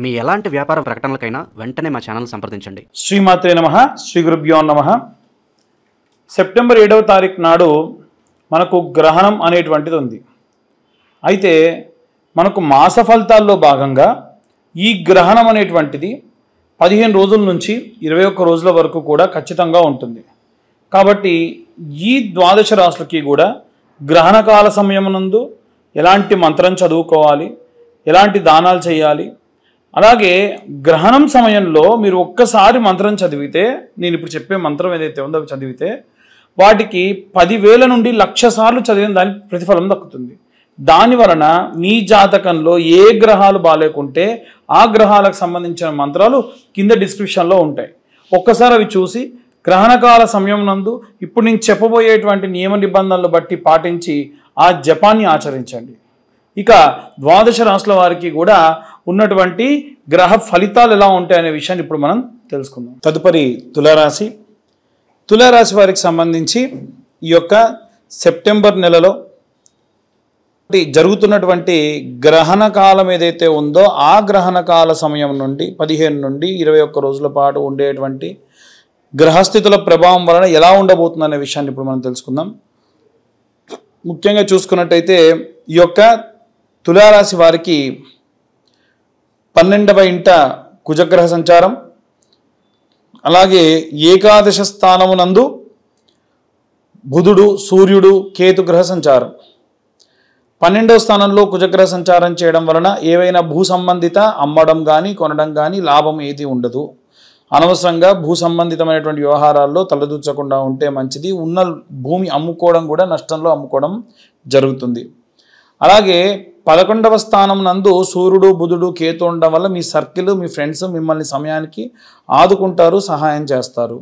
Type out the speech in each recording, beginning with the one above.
మీ ఎలాంటి వ్యాపార ప్రకటనలకైనా వెంటనే మా ఛానల్ సంప్రదించండి. శ్రీమాత్రే నమః. శ్రీ గురుభ్యో నమః. సెప్టెంబర్ 7వ తారీఖు నాడు మనకు గ్రహణం అనేటువంటిది ఉంది. అయితే మనకు మాస ఫలితాల్లో భాగంగా ఈ గ్రహణం అనేటువంటిది 15 రోజుల నుంచి 21 రోజుల వరకు కూడా ఖచ్చితంగా ఉంటుంది. కాబట్టి ఈ ద్వాదశ రాశులకి కూడా గ్రహణకాల సమయమునందు ఎలాంటి మంత్రం చదువుకోవాలి, ఎలాంటి దానాలు చేయాలి, అలాగే గ్రహణం సమయంలో మీరు ఒక్కసారి మంత్రం చదివితే, నేను ఇప్పుడు చెప్పే మంత్రం ఏదైతే ఉందో అవి చదివితే వాటికి 10,000 నుండి 1,00,000 సార్లు చదివిన దానికి ప్రతిఫలం దక్కుతుంది. దాని వలన మీ జాతకంలో ఏ గ్రహాలు బాలేకుంటే ఆ గ్రహాలకు సంబంధించిన మంత్రాలు కింద డిస్క్రిప్షన్లో ఉంటాయి. ఒక్కసారి అవి చూసి గ్రహణకాల సమయం నందు ఇప్పుడు నేను చెప్పబోయేటువంటి నియమ నిబంధనలు బట్టి పాటించి ఆ జపాన్ని ఆచరించండి. ఇక ద్వాదశ రాశుల వారికి కూడా ఉన్నటువంటి గ్రహ ఫలితాలు ఎలా ఉంటాయనే విషయాన్ని ఇప్పుడు మనం తెలుసుకుందాం. తదుపరి తులారాశి. తులారాశి వారికి సంబంధించి ఈ యొక్క సెప్టెంబర్ నెలలో జరుగుతున్నటువంటి గ్రహణ కాలం ఏదైతే ఉందో ఆ గ్రహణ కాల సమయం నుండి 15 నుండి 21 రోజుల పాటు ఉండేటువంటి గ్రహస్థితుల ప్రభావం వలన ఎలా ఉండబోతుందనే విషయాన్ని ఇప్పుడు మనం తెలుసుకుందాం. ముఖ్యంగా చూసుకున్నట్టయితే ఈ యొక్క తులారాశి వారికి 12వ ఇంట కుజగ్రహ సంచారం, అలాగే ఏకాదశ స్థానమునందు బుధుడు, సూర్యుడు, కేతుగ్రహ సంచారం. 12వ స్థానంలో కుజగ్రహ సంచారం చేయడం వలన ఏవైనా భూ సంబంధిత అమ్మడం కానీ కొనడం కానీ లాభం ఏది ఉండదు. అనవసరంగా భూ సంబంధితమైనటువంటి వ్యవహారాల్లో తలదూర్చకుండా ఉంటే మంచిది. ఉన్న భూమి అమ్ముకోవడం కూడా నష్టంలో అమ్ముకోవడం జరుగుతుంది. అలాగే 11వ స్థానం నందు సూర్యుడు, బుధుడు, కేతు ఉండడం వల్ల మీ సర్కిల్, మీ ఫ్రెండ్స్ మిమ్మల్ని సమయానికి ఆదుకుంటారు, సహాయం చేస్తారు.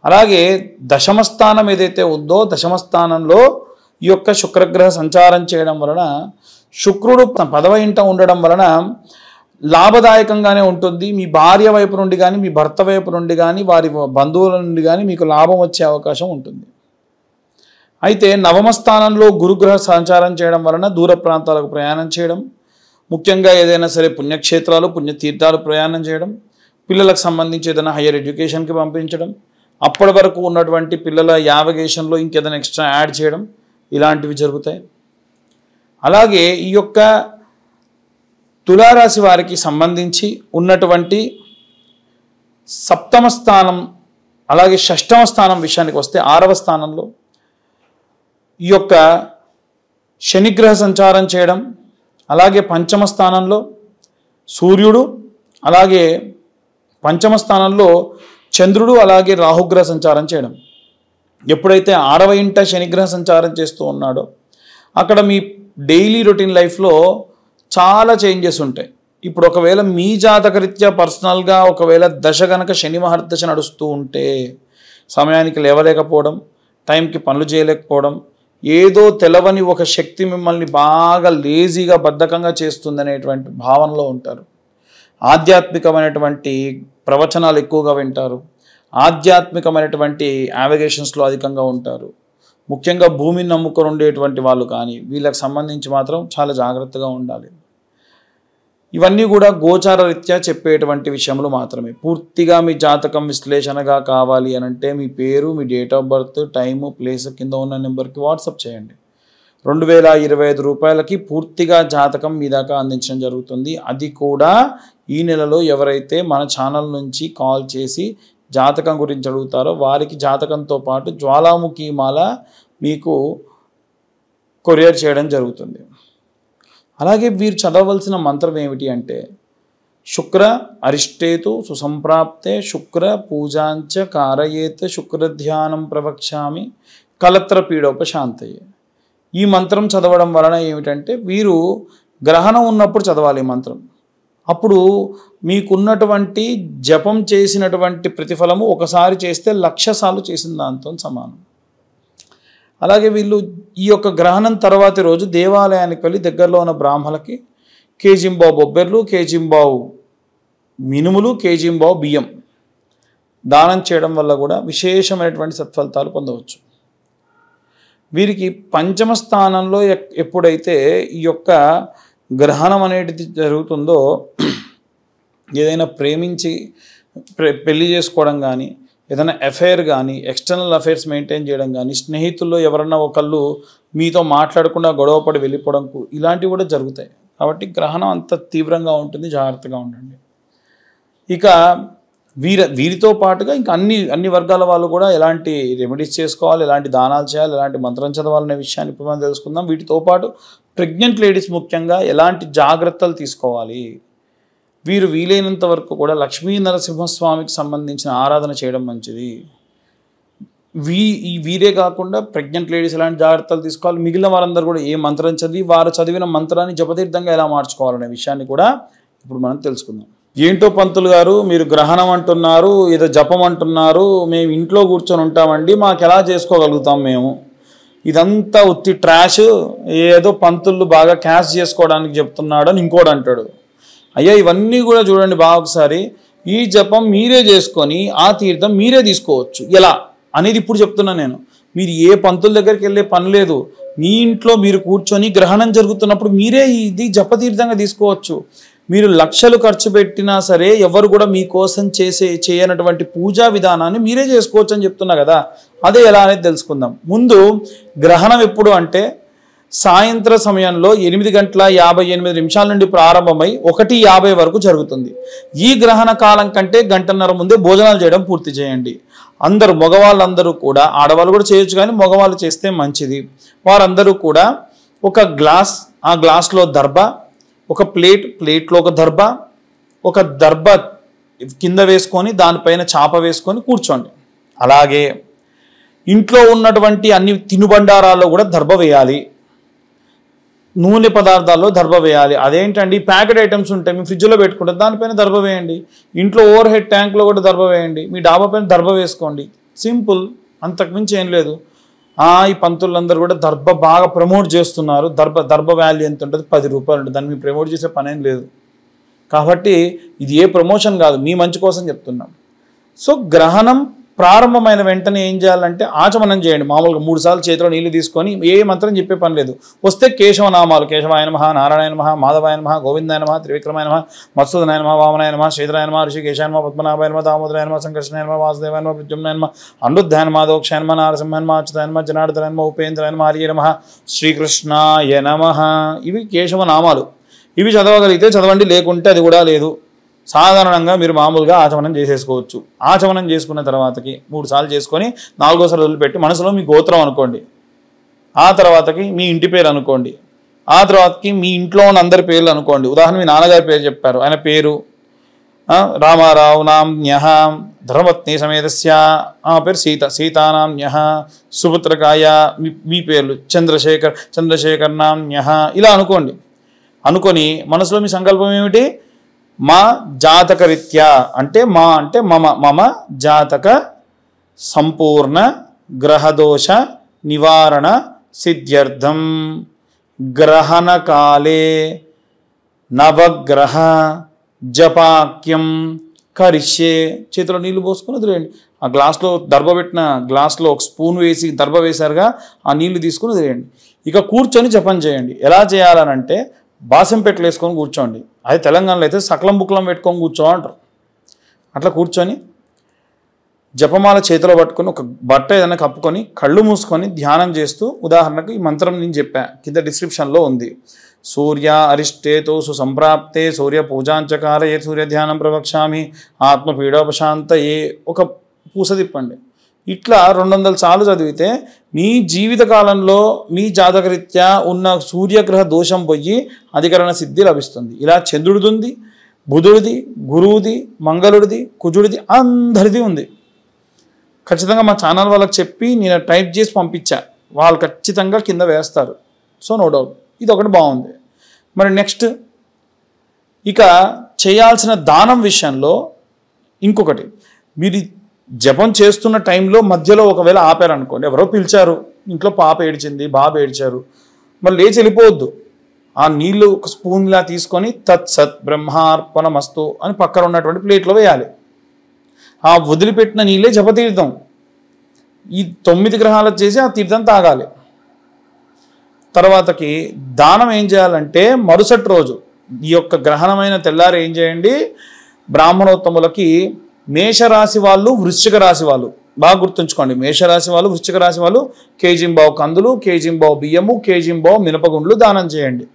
అలాగే దశమ స్థానం ఏదైతే ఉందో దశమ స్థానంలో ఈ యొక్క శుక్రగ్రహ సంచారం చేయడం వలన శుక్రుడు 10వ ఇంట ఉండడం వలన లాభదాయకంగానే ఉంటుంది. మీ భార్య వైపు నుండి కానీ, మీ భర్త వైపు నుండి కానీ, వారి బంధువుల నుండి కానీ మీకు లాభం వచ్చే అవకాశం ఉంటుంది. అయితే నవమ స్థానంలో గురుగ్రహ సంచారం చేయడం వలన దూర ప్రాంతాలకు ప్రయాణం చేయడం, ముఖ్యంగా ఏదైనా సరే పుణ్యక్షేత్రాలు, పుణ్యతీర్థాలు ప్రయాణం చేయడం, పిల్లలకు సంబంధించి ఏదైనా హయ్యర్ ఎడ్యుకేషన్కి పంపించడం, అప్పటి వరకు ఉన్నటువంటి పిల్లల యావగేషన్లో ఇంకేదైనా ఎక్స్ట్రా యాడ్ చేయడం, ఇలాంటివి జరుగుతాయి. అలాగే ఈ యొక్క తులారాశి వారికి సంబంధించి ఉన్నటువంటి సప్తమ స్థానం, అలాగే షష్టమ స్థానం విషయానికి వస్తే 6వ స్థానంలో ఈ యొక్క శనిగ్రహ సంచారం చేయడం, అలాగే పంచమ స్థానంలో సూర్యుడు, అలాగే పంచమ స్థానంలో చంద్రుడు, అలాగే రాహుగ్రహ సంచారం చేయడం. ఎప్పుడైతే 6వ ఇంట శనిగ్రహ సంచారం చేస్తూ ఉన్నాడో అక్కడ మీ డైలీ రొటీన్ లైఫ్లో చాలా చేంజెస్ ఉంటాయి. ఇప్పుడు ఒకవేళ మీ జాతకరీత్యా పర్సనల్గా ఒకవేళ దశ గనక శని మహర్దశ నడుస్తూ ఉంటే సమయానికి లేవలేకపోవడం, టైంకి పనులు చేయలేకపోవడం, ఏదో తెలవని ఒక శక్తి మిమ్మల్ని బాగా లేజీగా బద్ధకంగా చేస్తుందనేటువంటి భావనలో ఉంటారు. ఆధ్యాత్మికమైనటువంటి ప్రవచనాలు ఎక్కువగా వింటారు, ఆధ్యాత్మికమైనటువంటి యావిగేషన్స్లో అధికంగా ఉంటారు. ముఖ్యంగా భూమిని నమ్ముకొని ఉండేటువంటి వాళ్ళు కానీ వీళ్ళకి సంబంధించి మాత్రం చాలా జాగ్రత్తగా ఉండాలి. ఇవన్నీ కూడా గోచార రీత్యా చెప్పేటువంటి విషయములు మాత్రమే. పూర్తిగా మీ జాతకం విశ్లేషణగా కావాలి అని అంటే మీ పేరు, మీ date of birth, time, place కింద ఉన్న నెంబర్కి వాట్సాప్ చేయండి. 2,025 రూపాయలకి పూర్తిగా జాతకం మీ దాకా అందించడం జరుగుతుంది. అది కూడా ఈ నెలలో ఎవరైతే మన ఛానల్ నుంచి కాల్ చేసి జాతకం గురించి అడుగుతారో వారికి జాతకంతో పాటు జ్వాలాముఖి మాల మీకు కొరియర్ చేయడం జరుగుతుంది. అలాగే వీరు చదవవలసిన మంత్రం ఏమిటి అంటే శుక్ర అరిష్టేతు సుసంప్రాప్తే శుక్ర పూజాంచ కారయేత్ శుక్రధ్యానం ప్రవక్ష్యామి కలత్ర పీడోపశాంతయే. ఈ మంత్రం చదవడం వలన ఏమిటంటే వీరు గ్రహణం ఉన్నప్పుడు చదవాలి ఈ మంత్రం. అప్పుడు మీకున్నటువంటి జపం చేసినటువంటి ప్రతిఫలము ఒకసారి చేస్తే 1,00,000 సార్లు చేసిన దాంతో సమానం. అలాగే వీళ్ళు ఈ యొక్క గ్రహణం తర్వాతి రోజు దేవాలయానికి వెళ్ళి దగ్గరలో ఉన్న బ్రాహ్మణులకి కేజింబావు బొబ్బెర్లు, కేజింబావు మినుములు, కేజింబావు బియ్యం దానం చేయడం వల్ల కూడా విశేషమైనటువంటి సత్ఫలితాలు పొందవచ్చు. వీరికి పంచమ స్థానంలో ఎప్పుడైతే ఈ యొక్క గ్రహణం అనేది జరుగుతుందో ఏదైనా ప్రేమించి పెళ్లి చేసుకోవడం కానీ, ఏదైనా అఫైర్ కానీ, ఎక్స్టర్నల్ అఫైర్స్ మెయింటైన్ చేయడం కానీ, స్నేహితుల్లో ఎవరన్నా ఒకళ్ళు మీతో మాట్లాడకుండా గొడవపడి వెళ్ళిపోవడం, ఇలాంటివి కూడా జరుగుతాయి. కాబట్టి గ్రహణం అంత తీవ్రంగా ఉంటుంది, జాగ్రత్తగా ఉండండి. ఇక వీరితో పాటుగా ఇంకా అన్ని వర్గాల వాళ్ళు కూడా ఎలాంటి రెమెడీస్ చేసుకోవాలి, ఎలాంటి దానాలు చేయాలి, ఎలాంటి మంత్రం చదవాలనే విషయాన్ని ఇప్పుడు మనం తెలుసుకుందాం. వీటితో పాటు ప్రెగ్నెంట్ లేడీస్ ముఖ్యంగా ఎలాంటి జాగ్రత్తలు తీసుకోవాలి, వీరు వీలైనంత వరకు కూడా లక్ష్మీ నరసింహస్వామికి సంబంధించిన ఆరాధన చేయడం మంచిది. వీరే కాకుండా ప్రెగ్నెంట్ లేడీస్ ఎలాంటి జాగ్రత్తలు తీసుకోవాలి, మిగిలిన వారందరూ కూడా ఏ మంత్రం చదివి వారు చదివిన మంత్రాన్ని జపతీర్థంగా ఎలా మార్చుకోవాలనే విషయాన్ని కూడా ఇప్పుడు మనం తెలుసుకుందాం. ఏంటో పంతులు గారు, మీరు గ్రహణం అంటున్నారు, ఏదో జపం అంటున్నారు, మేము ఇంట్లో కూర్చొని ఉంటామండి, మాకు ఎలా చేసుకోగలుగుతాం మేము? ఇదంతా ఉత్తి ట్రాష్, ఏదో పంతులు బాగా క్యాష్ చేసుకోవడానికి చెప్తున్నాడు అని ఇంకోటి అంటాడు. అయ్యా ఇవన్నీ కూడా చూడండి బాగా ఒకసారి. ఈ జపం మీరే చేసుకొని ఆ తీర్థం మీరే తీసుకోవచ్చు. ఎలా అనేది ఇప్పుడు చెప్తున్నాను నేను. మీరు ఏ పంతుల దగ్గరికి వెళ్ళే పని లేదు. మీ ఇంట్లో మీరు కూర్చొని గ్రహణం జరుగుతున్నప్పుడు మీరే ఇది జపతీర్థంగా తీసుకోవచ్చు. మీరు లక్షలు ఖర్చు పెట్టినా సరే ఎవరు కూడా మీకోసం చేయనటువంటి పూజా విధానాన్ని మీరే చేసుకోవచ్చు అని చెప్తున్నా కదా. అదే ఎలా అనేది తెలుసుకుందాం. ముందు గ్రహణం ఎప్పుడు అంటే సాయంత్రం సమయంలో 8:58 నుండి ప్రారంభమై 1:50 వరకు జరుగుతుంది. ఈ గ్రహణ కాలం కంటే గంటన్నర ముందే భోజనాలు చేయడం పూర్తి చేయండి. అందరూ మగవాళ్ళందరూ కూడా, ఆడవాళ్ళు కూడా చేయొచ్చు కానీ మగవాళ్ళు చేస్తే మంచిది. వారందరూ కూడా ఒక గ్లాస్, ఆ గ్లాస్లో దర్భ, ఒక ప్లేట్లో ఒక దర్భ కింద వేసుకొని దానిపైన చాప వేసుకొని కూర్చోండి. అలాగే ఇంట్లో ఉన్నటువంటి అన్ని తినుబండారాల్లో కూడా దర్భ వేయాలి. నూనె పదార్థాల్లో దర్భ వేయాలి. అదేంటండి, ప్యాకెట్ ఐటమ్స్ ఉంటాయి, మీ ఫ్రిడ్జ్లో పెట్టుకుంటారు, దానిపైన దర్భ వేయండి. ఇంట్లో ఓవర్ హెడ్ ట్యాంక్లో కూడా దర్భ వేయండి. మీ డాబా పైన దర్భ వేసుకోండి. సింపుల్, అంతకుమించి ఏం లేదు. ఈ పంతులందరూ కూడా దర్భ బాగా ప్రమోట్ చేస్తున్నారు. దర్భ వాల్యూ ఎంత ఉంటుంది? 10 రూపాయలు ఉంటుంది. దాన్ని మీరు ప్రమోట్ చేసే పనేం లేదు. కాబట్టి ఇది ఏ ప్రమోషన్ కాదు, మీ మంచి కోసం చెప్తున్నాం. సో గ్రహణం ప్రారంభమైన వెంటనే ఏం చేయాలంటే ఆచమనం చేయండి. మామూలుగా 3 సార్లు చేతిలో నీళ్లు తీసుకొని, ఏ మంత్రం చెప్పే పని లేదు. వస్తే కేశవనామాలు, కేశవాయ నమః, నారాయణ నమః, మాధవాయ నమః, గోవిందాయ నమః, త్రివిక్రమాయ నమః, మత్సూదనాయ నమః, వామనాయ నమః, శ్రీధరాయ నమః, ఋషికేశాయ నమః, పద్మనాభాయ నమః, దామోదరాయ నమః, సంకర్షణాయ నమః, వాసుదేవాయ నమః, ప్రద్యుమ్నాయ నమః, అనిరుద్ధాయ నమః, దోక్షాయ నమః, నారసింహాయ నమః, అచ్యుతాయ నమః, జనార్దనాయ నమః, ఉపేంద్రాయ నమః, హరియే నమః, శ్రీకృష్ణాయ నమః. ఇవి కేశవనామాలు. ఇవి చదవగలిగితే చదవండి, లేకుంటే అది కూడా లేదు. సాధారణంగా మీరు మామూలుగా ఆచమనం చేసేసుకోవచ్చు. ఆచమనం చేసుకున్న తర్వాతకి 3 సార్లు చేసుకొని 4వ సారి వదిలిపెట్టి మనసులో మీ గోత్రం అనుకోండి. ఆ తర్వాతకి మీ ఇంటి పేరు అనుకోండి. ఆ తర్వాతకి మీ ఇంట్లో ఉన్న అందరి పేర్లు అనుకోండి. ఉదాహరణ మీ నాన్నగారి పేరు చెప్పారు, ఆయన పేరు రామారావు నామ్న్యః, ధర్మపత్ని సమేతస్య పేరు సీతానామ్న్యః, సుపుత్రకాయ మీ పేర్లు చంద్రశేఖర్ నామ్న్యః, ఇలా అనుకోండి. అనుకొని మనసులో మీ సంకల్పం ఏమిటి? మా జాతకరీత్యా అంటే మమ జాతక సంపూర్ణ గ్రహదోష నివారణ సిద్ధ్యర్థం గ్రహణకాలే నవగ్రహ జపాక్యం కరిష్యే. చేతిలో నీళ్లు పోసుకొని వదిలేయండి. ఆ గ్లాస్లో దర్భ పెట్టిన గ్లాస్లో ఒక స్పూన్ వేసి దర్భ వేశారుగా, ఆ నీళ్లు తీసుకొని వదిలేయండి. ఇక కూర్చొని జపం చేయండి. ఎలా చేయాలనంటే బాసం పెట్టలు వేసుకొని కూర్చోండి. అది తెలంగాణలో అయితే సకలం బుక్లం పెట్టుకొని కూర్చో అంటారు. అట్లా కూర్చొని జపమాల చేతిలో పట్టుకొని ఒక బట్ట ఏదైనా కప్పుకొని కళ్ళు మూసుకొని ధ్యానం చేస్తూ, ఉదాహరణకు ఈ మంత్రం నేను చెప్పా, కింద డిస్క్రిప్షన్లో ఉంది. సూర్య అరిష్టేతో సుసంప్రాప్తే సూర్య పూజాంచకారయే సూర్య ధ్యానం ప్రవక్ష్యామి ఆత్మపీడోపశాంతయే. ఒక పూస తిప్పండి. ఇట్లా 200 సార్లు చదివితే మీ జీవిత కాలంలో మీ జాతకరీత్యా ఉన్న సూర్యగ్రహ దోషం పోయి అధికరణ సిద్ధి లభిస్తుంది. ఇలా చంద్రుడిది ఉంది, బుధుడిది, గురువుది, మంగళుడిది, కుజుడిది, అందరిది ఉంది. ఖచ్చితంగా మా ఛానల్ వాళ్ళకి చెప్పి నేను టైప్ చేసి పంపించా, వాళ్ళు ఖచ్చితంగా కింద వేస్తారు. సో నో డౌట్, ఇది ఒకటి బాగుంది. మరి నెక్స్ట్ ఇక చేయాల్సిన దానం విషయంలో ఇంకొకటి, మీరు జపం చేస్తున్న టైంలో మధ్యలో ఒకవేళ ఆపారనుకోండి, ఎవరో పిలిచారు, ఇంట్లో పాప ఏడ్చింది, బాబు ఏడ్చారు, మరి లేచి వెళ్ళిపోవద్దు. ఆ నీళ్లు ఒక స్పూన్లా తీసుకొని తత్సత్ బ్రహ్మార్పణమస్తు అని పక్కన ఉన్నటువంటి ప్లేట్లో వేయాలి. ఆ వదిలిపెట్టిన నీళ్ళే జపతీర్థం. ఈ 9 గ్రహాలు చేసి ఆ తీర్థం తాగాలి. తర్వాతకి దానం ఏం చేయాలంటే మరుసటి రోజు ఈ యొక్క గ్రహణమైన తెల్లారి ఏం చేయండి, బ్రాహ్మణోత్తములకి మేషరాశి వాళ్ళు, వృశ్చిక రాశి వాళ్ళు బాగా గుర్తుంచుకోండి. మేషరాశి వాళ్ళు, వృశ్చిక రాశి వాళ్ళు కేజీంబావు కందులు, కేజీంబావు బియ్యము, కేజీంబావు మినపగుండ్లు దానం చేయండి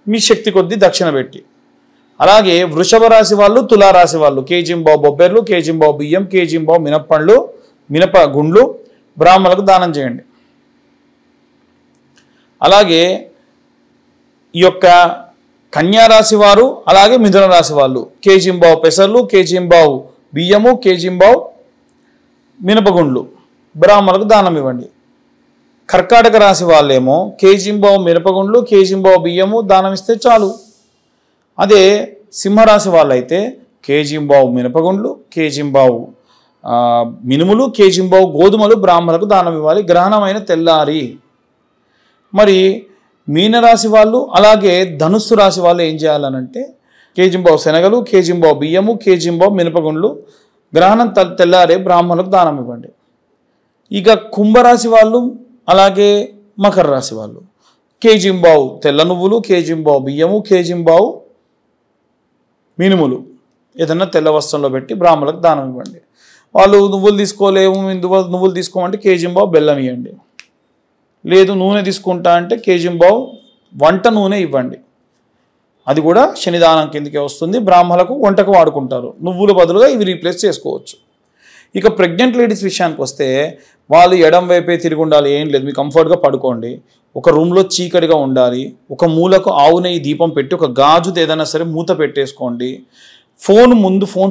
మీ శక్తి కొద్దీ దక్షిణ పెట్టి. అలాగే వృషభ రాశి వాళ్ళు, తులారాశి వాళ్ళు కేజీంబావు బొబ్బెర్లు, కేజీంబావు బియ్యం, కేజీంబావు మినప్పండ్లు, మినపగుండ్లు బ్రాహ్మణులకు దానం చేయండి. అలాగే ఈ యొక్క కన్యారాశి వారు, అలాగే మిథున రాశి వాళ్ళు కేజీంబావు పెసర్లు, కేజీంబావు బియ్యము, కేజీంబావు మినపగుండ్లు బ్రాహ్మణులకు దానం ఇవ్వండి. కర్కాటక రాశి వాళ్ళేమో కేజీంబావు మినపగుండ్లు, కేజీంబావు బియ్యము దానం ఇస్తే చాలు. అదే సింహరాశి వాళ్ళైతే కేజీంబావు మినపగుండ్లు, కేజీంబావు మినుములు, కేజీంబావు గోధుమలు బ్రాహ్మణులకు దానం ఇవ్వాలి గ్రహణమైన తెల్లారి. మరి మీనరాశి వాళ్ళు, అలాగే ధనుస్సు రాశి వాళ్ళు ఏం చేయాలనంటే కేజీంబావు శనగలు, కేజీంబావు బియ్యము, కేజీంబావు మినపగుండ్లు గ్రహణం తెల్లారే బ్రాహ్మణులకు దానం ఇవ్వండి. ఇక కుంభరాశి వాళ్ళు, అలాగే మకర రాశి వాళ్ళు కేజీంబావు తెల్ల నువ్వులు, కేజీంబావు బియ్యము, కేజీంబావు మినుములు ఏదన్నా తెల్ల వస్త్రంలో పెట్టి బ్రాహ్మణులకు దానం ఇవ్వండి. వాళ్ళు నువ్వులు తీసుకోలేము, నువ్వులు తీసుకోమంటే కేజీంబావు బెల్లం ఇవ్వండి. లేదు నూనె తీసుకుంటా అంటే కేజీంబావు వంట నూనె ఇవ్వండి. అది కూడా శనిదానం కిందకే వస్తుంది. బ్రాహ్మణులకు వంటకు వాడుకుంటారు. నువ్వుల బదులుగా ఇవి రీప్లేస్ చేసుకోవచ్చు. ఇక ప్రెగ్నెంట్ లేడీస్ విషయానికి వస్తే వాళ్ళు ఎడం వైపే తిరిగి ఉండాలి, ఏం లేదు, మీకు కంఫర్ట్గా పడుకోండి. ఒక రూమ్లో చీకటిగా ఉండాలి. ఒక మూలకు ఆవు నెయ్యి దీపం పెట్టి ఒక గాజుది ఏదైనా సరే మూత పెట్టేసుకోండి. ఫోన్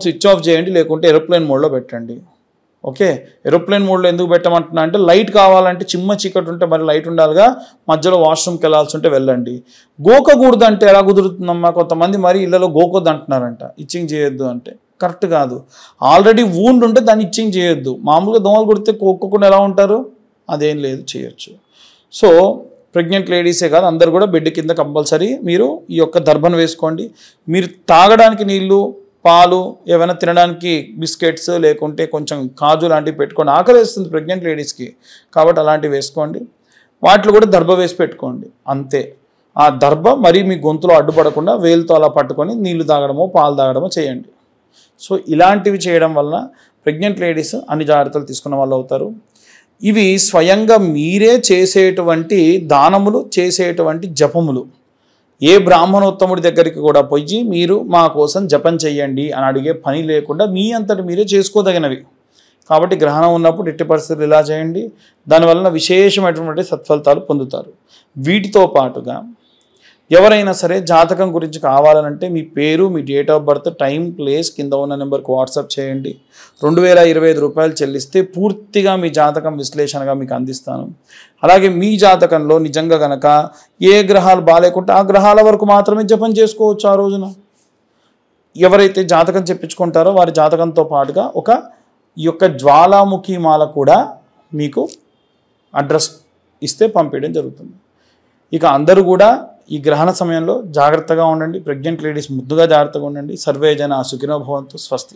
స్విచ్ ఆఫ్ చేయండి, లేకుంటే ఏరోప్లేన్ మోడ్లో పెట్టండి. ఓకే, ఏరోప్లేన్ మోడ్లో ఎందుకు పెట్టమంటున్నా అంటే లైట్ కావాలంటే చిమ్మ చీకటి ఉంటే మరి లైట్ ఉండాలిగా, మధ్యలో వాష్రూమ్కి వెళ్ళాల్సి ఉంటే వెళ్ళండి. గోకకూడదు అంటే ఎలా కుదురుతుందమ్మా? కొంతమంది మరి ఇళ్ళలో గోకొద్దు అంటున్నారంట, ఇచ్చింగ్ చేయొద్దు అంటే కరెక్ట్ కాదు. ఆల్రెడీ వూండ్ ఉంటే దాన్ని ఇచ్చింగ్ చేయొద్దు. మామూలుగా దోమలు కొడితే కోక్కోకుండా ఎలా ఉంటారు? అదేం లేదు, చేయొచ్చు. సో ప్రెగ్నెంట్ లేడీసే కాదు, అందరు కూడా బెడ్ కింద కంపల్సరీ మీరు ఈ యొక్క దర్భను వేసుకోండి. మీరు తాగడానికి నీళ్ళు, పాలు, ఏమైనా తినడానికి బిస్కెట్స్, లేకుంటే కొంచెం కాజు లాంటివి పెట్టుకోండి. ఆకలి వేస్తుంది ప్రెగ్నెంట్ లేడీస్కి, కాబట్టి అలాంటివి వేసుకోండి. వాటిలో కూడా దర్భ వేసి పెట్టుకోండి. అంతే. ఆ దర్భ మరీ మీ గొంతులో అడ్డుపడకుండా వేలుతో అలా పట్టుకొని నీళ్లు తాగడమో పాలు తాగడమో చేయండి. సో ఇలాంటివి చేయడం వలన ప్రెగ్నెంట్ లేడీస్ అన్ని జాగ్రత్తలు తీసుకున్న వాళ్ళు అవుతారు. ఇవి స్వయంగా మీరే చేసేటువంటి దానములు, చేసేటువంటి జపములు. ఏ బ్రాహ్మణోత్తముడి దగ్గరికి కూడా పోయి మీరు మా కోసం జపం చెయ్యండి అని అడిగే పని లేకుండా మీ అంతటి మీరే చేసుకోదగినవి. కాబట్టి గ్రహణం ఉన్నప్పుడు ఎట్టి పరిస్థితులు ఇలా చేయండి. దానివలన విశేషమైనటువంటి సత్ఫలితాలు పొందుతారు. వీటితో పాటుగా ఎవరైనా సరే జాతకం గురించి కావాలనంటే మీ పేరు, మీ date of birth, time, place కింద ఉన్న నెంబర్కి వాట్సాప్ చేయండి. 2025 రూపాయలు చెల్లిస్తే పూర్తిగా మీ జాతకం విశ్లేషణగా మీకు అందిస్తాను. అలాగే మీ జాతకంలో నిజంగా కనుక ఏ గ్రహాలు బాగాలేకుంటే ఆ గ్రహాల వరకు మాత్రమే జపం చేసుకోవచ్చు ఆ రోజున. ఎవరైతే జాతకం చెప్పించుకుంటారో వారి జాతకంతో పాటుగా ఈ యొక్క జ్వాలాముఖి మాల కూడా మీకు అడ్రస్ ఇస్తే పంపించడం జరుగుతుంది. ఇక అందరూ కూడా ఈ గ్రహణ సమయంలో జాగ్రత్తగా ఉండండి. ప్రెగ్నెంట్ లేడీస్ ముద్దుగా జాగ్రత్తగా ఉండండి. సర్వే జన సుఖినో భవంతు. స్వస్తి.